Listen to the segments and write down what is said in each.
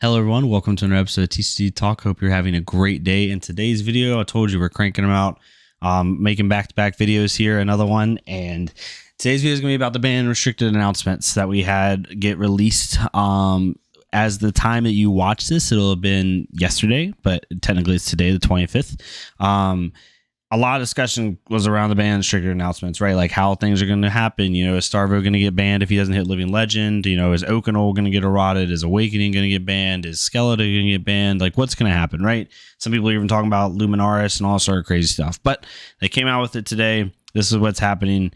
Hello everyone, welcome to another episode of TCG Talk. Hope you're having a great day. In today's video, I told you we're cranking them out, making back-to-back videos here, another one. And today's video is going to be about the ban restricted announcements that we had get released. As the time that you watch this, it'll have been yesterday, but technically it's today, the 25th. A lot of discussion was around the ban restricted announcements, right? Like how things are going to happen. You know, is Starvo going to get banned if he doesn't hit Living Legend? You know, is Oakenol going to get eroded? Is Awakening going to get banned? Is Skeleton going to get banned? Like what's going to happen, right? Some people are even talking about Luminaris and all sort of crazy stuff. But they came out with it today. This is what's happening.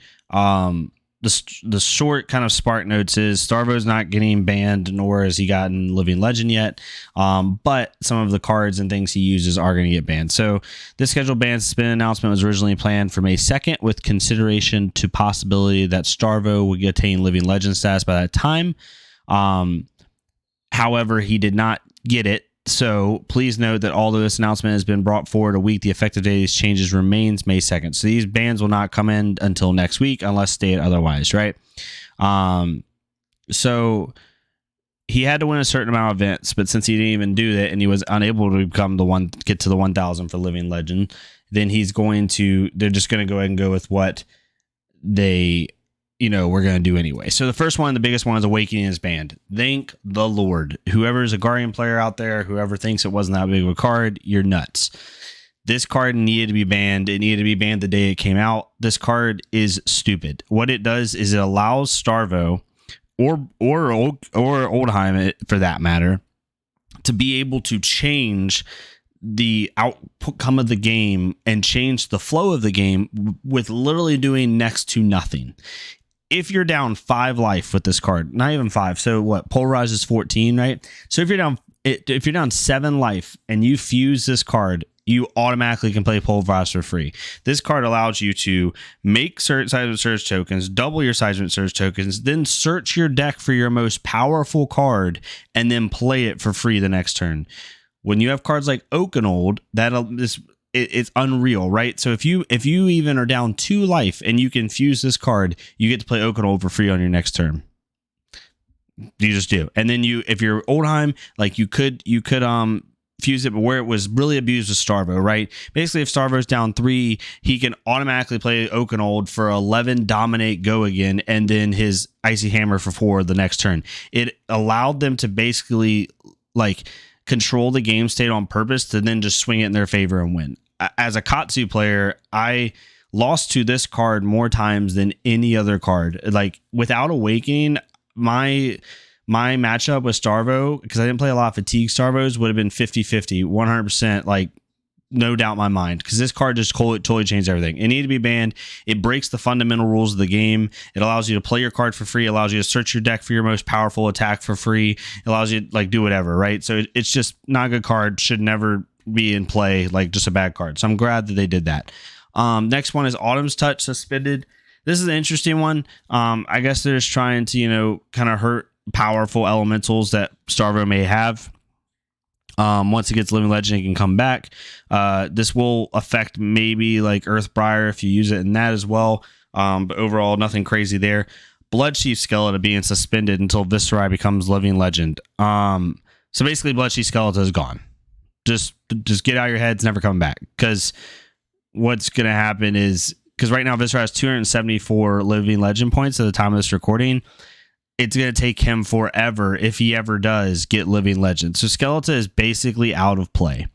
The short kind of spark notes is Starvo's not getting banned, nor has he gotten Living Legend yet. But some of the cards and things he uses are going to get banned. So this scheduled ban suspend announcement was originally planned for May 2nd with consideration to possibility that Starvo would attain Living Legend status by that time. However, he did not get it. So please note that although this announcement has been brought forward a week, the effective date of these changes remains May 2nd. So these bans will not come in until next week unless stated otherwise, right? So he had to win a certain amount of events, but since he didn't even do that and he was unable to get to the 1,000 for Living Legend, then they're just going to go ahead and go with what we're going to do anyway. So the first one, the biggest one, is Awakening is banned. Thank the Lord. Whoever is a Guardian player out there, whoever thinks it wasn't that big of a card, you're nuts. This card needed to be banned. It needed to be banned the day it came out. This card is stupid. What it does is it allows Starvo or Oldheim, for that matter, to be able to change the outcome of the game and change the flow of the game with literally doing next to nothing. If you're down 5 life with this card, not even 5, so what? Polarize is 14, right? So if you're down 7 life and you fuse this card, you automatically can play Pulverize for free. This card allows you to make Seismic Surge tokens, double your Seismic Surge tokens, then search your deck for your most powerful card, and then play it for free the next turn. When you have cards like Oakenol, it's unreal, right? So if you even are down 2 life and you can fuse this card, you get to play Oakenol for free on your next turn. You just do. And then if you're Oldheim, like you could fuse it, but where it was really abused was Starvo, right? Basically, if Starvo's down 3, he can automatically play Oakenol for 11, dominate, go again, and then his Icy Hammer for 4 the next turn. It allowed them to basically control the game state on purpose to then just swing it in their favor and win. As a Katsu player, I lost to this card more times than any other card. Like without Awakening, my matchup with Starvo, because I didn't play a lot of fatigue Starvos, would have been 50-50, 100%, like no doubt in my mind, because this card just totally changed everything. It needed to be banned. It breaks the fundamental rules of the game. It allows you to play your card for free. It allows you to search your deck for your most powerful attack for free. It allows you to do whatever, right? So it's just not a good card. Should never be in play, just a bad card. So I'm glad that they did that. Next one is Autumn's Touch suspended. This is an interesting one. I guess they're just trying to, kind of hurt powerful elementals that Starvo may have. Once it gets Living Legend, it can come back. This will affect maybe Earthbriar if you use it in that as well. But overall, nothing crazy there. Bloodchief Skeleton being suspended until Viscerai becomes Living Legend. So basically, Bloodchief Skeleton is gone. Just get out of your heads, never coming back. Because what's going to happen is, because right now Viscerai has 274 Living Legend points at the time of this recording. It's going to take him forever, if he ever does, get Living Legend. So Skeleton is basically out of play.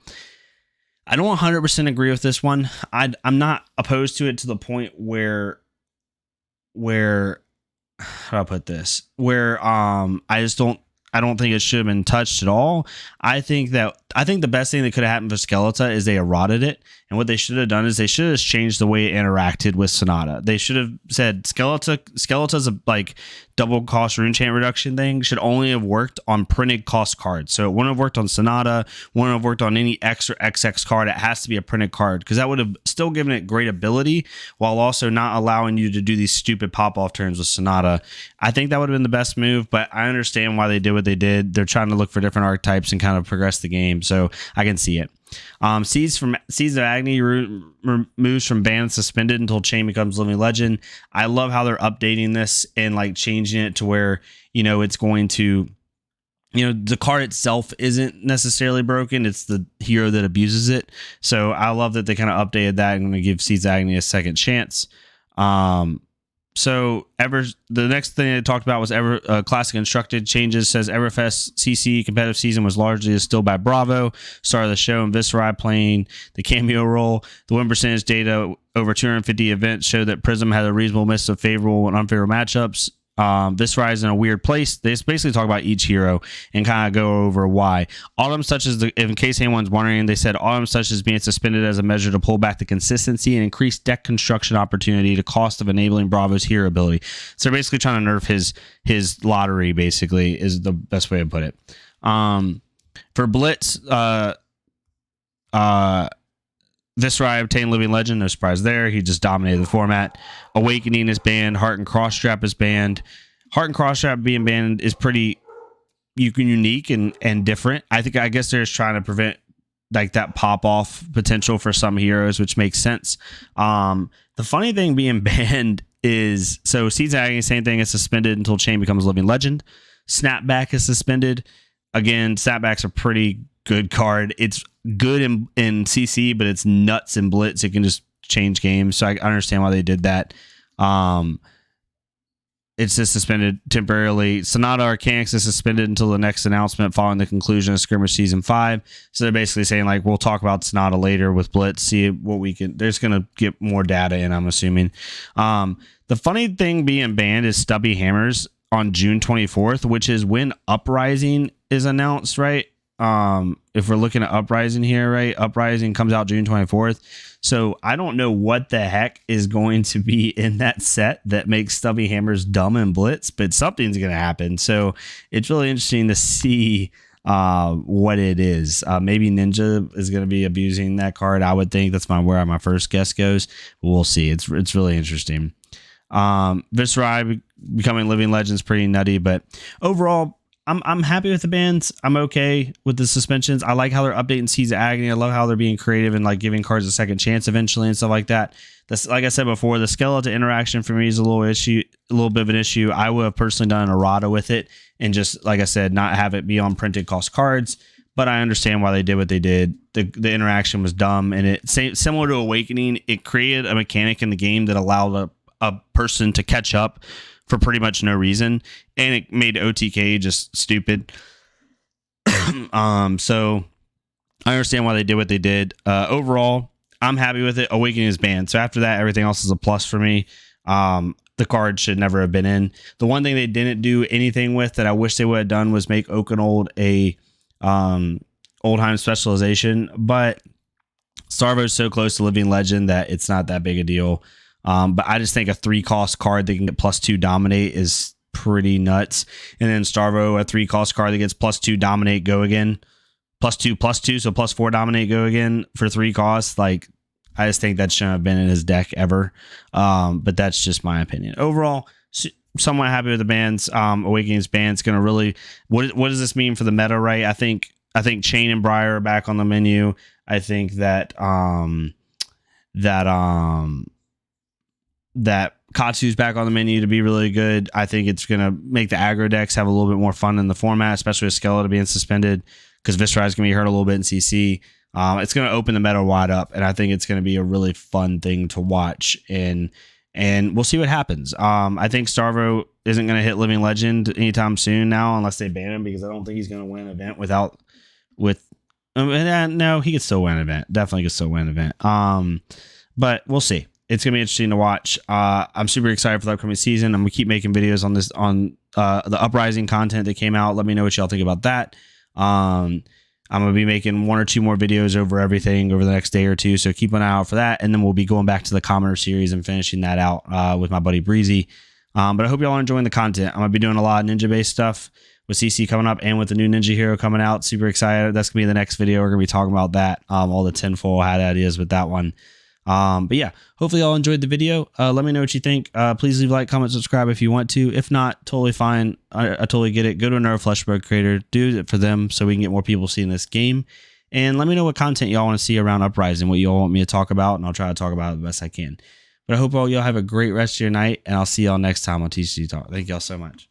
I don't 100% agree with this one. I'm not opposed to it to the point where how do I put this? Where I don't think it should have been touched at all. I think the best thing that could have happened for Skeleton is they eroded it. And what they should have done is they should have changed the way it interacted with Sonata. They should have said Skeleton's a double cost rune chant reduction thing should only have worked on printed cost cards. So it wouldn't have worked on Sonata, wouldn't have worked on any X or XX card. It has to be a printed card, because that would have still given it great ability while also not allowing you to do these stupid pop-off turns with Sonata. I think that would have been the best move, but I understand why they did what they did. They're trying to look for different archetypes and kind of progress the game, so I can see it. Seeds of Agony moves from banned suspended until Chain becomes Living Legend. I love how they're updating this and changing it to where it's going to the card itself isn't necessarily broken. It's the hero that abuses it. So I love that they kind of updated that. I'm going to give Seeds of Agony a second chance. So the next thing I talked about was Classic Instructed changes. Says Everfest CC competitive season was largely distilled by Bravo. Star of the show and Viscerai playing the cameo role. The win percentage data over 250 events showed that Prism had a reasonable mix of favorable and unfavorable matchups. Viscerai is in a weird place. They just basically talk about each hero and kind of go over why. Autumn such as in case anyone's wondering, they said Autumn such as being suspended as a measure to pull back the consistency and increase deck construction opportunity to cost of enabling Bravo's hero ability. So they're basically trying to nerf his lottery, basically, is the best way to put it. For Blitz, Viscerai obtained Living Legend, no surprise there. He just dominated the format. Awakening is banned. Heart and Crossstrap is banned. Heart and Crossstrap being banned is pretty unique and different. I guess they're just trying to prevent like that pop-off potential for some heroes, which makes sense. The funny thing being banned is, so Seeds of Agony, same thing, is suspended until Chain becomes Living Legend. Snapback is suspended. Again, Snapback's a pretty good card. It's good in CC, but it's nuts in Blitz. It can just change games. So I understand why they did that. It's just suspended temporarily. Sonata Arcanix is suspended until the next announcement following the conclusion of Skirmish Season 5. So they're basically saying, like, we'll talk about Sonata later with Blitz, see what we can. There's going to get more data in, I'm assuming. The funny thing being banned is Stubby Hammers on June 24th, which is when Uprising is announced, right? If we're looking at Uprising here, right? Uprising comes out June 24th. So I don't know what the heck is going to be in that set that makes Stubby Hammers dumb and Blitz, but something's going to happen. So it's really interesting to see what it is. Maybe Ninja is going to be abusing that card. I would think that's where my first guess goes. We'll see. It's really interesting. Viscerai becoming Living Legends pretty nutty, but overall, I'm happy with the bans. I'm okay with the suspensions. I like how they're updating Seeds of Agony. I love how they're being creative and like giving cards a second chance eventually and stuff like that. That's, like I said before, the skeleton interaction for me is a little bit of an issue. I would have personally done an errata with it and just, like I said, not have it be on printed cost cards. But I understand why they did what they did. The interaction was dumb, and similar to Awakening, it created a mechanic in the game that allowed a person to catch up for pretty much no reason, and it made OTK just stupid. So I understand why they did what they did. Overall, I'm happy with it. Awakening is banned. So after that, everything else is a plus for me. The card should never have been in. The one thing they didn't do anything with that I wish they would have done was make Oakenold a Oldheim specialization, but Starvo's so close to Living Legend that it's not that big a deal. But I just think a 3-cost card that can get +2 dominate is pretty nuts. And then Starvo, a 3-cost card that gets +2 dominate, go again. +2/+2, so +4 dominate, go again for 3 costs. Like, I just think that shouldn't have been in his deck ever. But that's just my opinion. Overall, somewhat happy with the bans. Awakening's ban's gonna really. What does this mean for the meta? Right? I think Chain and Briar are back on the menu. I think that Katsu's back on the menu to be really good. I think it's going to make the aggro decks have a little bit more fun in the format, especially with Skeleton being suspended, because Viscerai is going to be hurt a little bit in CC. It's going to open the meta wide up, and I think it's going to be a really fun thing to watch, and we'll see what happens. I think Starvo isn't going to hit Living Legend anytime soon now, unless they ban him, because I don't think he's going to win an event no, he could still win an event. Definitely could still win an event. But we'll see. It's going to be interesting to watch. I'm super excited for the upcoming season. I'm going to keep making videos on this, on the Uprising content that came out. Let me know what y'all think about that. I'm going to be making 1 or 2 more videos over everything over the next day or two. So keep an eye out for that. And then we'll be going back to the Commoner series and finishing that out with my buddy Breezy. But I hope y'all are enjoying the content. I'm going to be doing a lot of ninja-based stuff with CC coming up and with the new Ninja Hero coming out. Super excited. That's going to be the next video. We're going to be talking about that. All the tinfoil hat ideas with that one. But yeah, hopefully y'all enjoyed the video. Let me know what you think. Please leave a like, comment, subscribe if you want to. If not, totally fine. I totally get it. Go to another Fleshbug creator, do it for them so we can get more people seeing this game. And let me know what content y'all want to see around Uprising, what y'all want me to talk about, and I'll try to talk about it the best I can. But I hope all y'all have a great rest of your night, and I'll see y'all next time on TCG Talk. Thank y'all so much.